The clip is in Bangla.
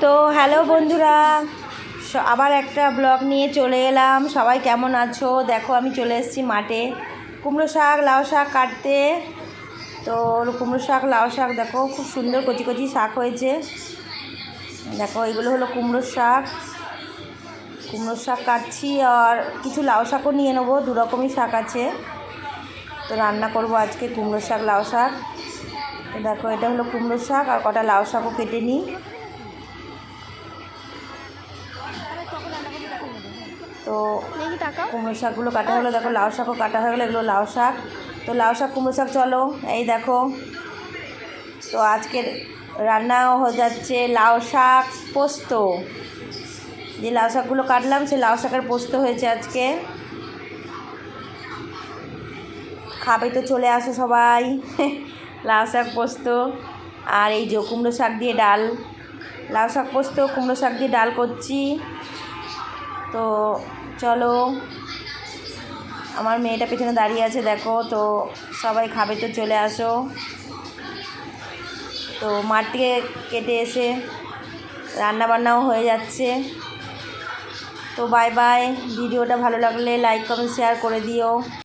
তো হ্যালো বন্ধুরা, আবার একটা ব্লগ নিয়ে চলে এলাম। সবাই কেমন আছো? দেখো আমি চলে এসেছি মাঠে কুমড়ো শাক লাউ শাক কাটতে। তো কুমড়ো শাক লাউ শাক দেখো খুব সুন্দর কচি কচি শাক হয়েছে। দেখো এগুলো হলো কুমড়ো শাক কাটছি, আর কিছু লাউ শাকও নিয়ে নেবো। দু রকমই শাক আছে, তো রান্না করব আজকে কুমড়ো শাক লাউ শাক। তো দেখো এটা হলো কুমড়ো শাক, আর কটা লাউ শাকও কেটে নিই। তো কুমড়ো শাকগুলো কাটা হলো, দেখো লাউ শাকও কাটা হয়ে গেলো। এগুলো লাউ শাক। তো লাউ শাক কুমড়ো শাক চলো, এই দেখো। তো আজকের রান্নাও হয়ে যাচ্ছে লাউ শাক পোস্ত। যে লাউ শাকগুলো কাটলাম সেই লাউ শাকের পোস্ত হয়েছে আজকে। খাবে তো চলে আসো সবাই। লাউ শাক পোস্ত আর এই যে কুমড়ো শাক দিয়ে ডাল। লাউ শাক পোস্ত কুমড়ো শাক দিয়ে ডাল করছি। তো চলো, আমার মেয়েটা পেছনে দাঁড়িয়ে আছে দেখো। তো সবাই খাবে তো চলে আসো। তো মাঠ থেকে কেটে এসে রান্নাবান্নাও হয়ে যাচ্ছে। তো বাই বাই। ভিডিওটা ভালো লাগলে লাইক কমেন্ট শেয়ার করে দিও।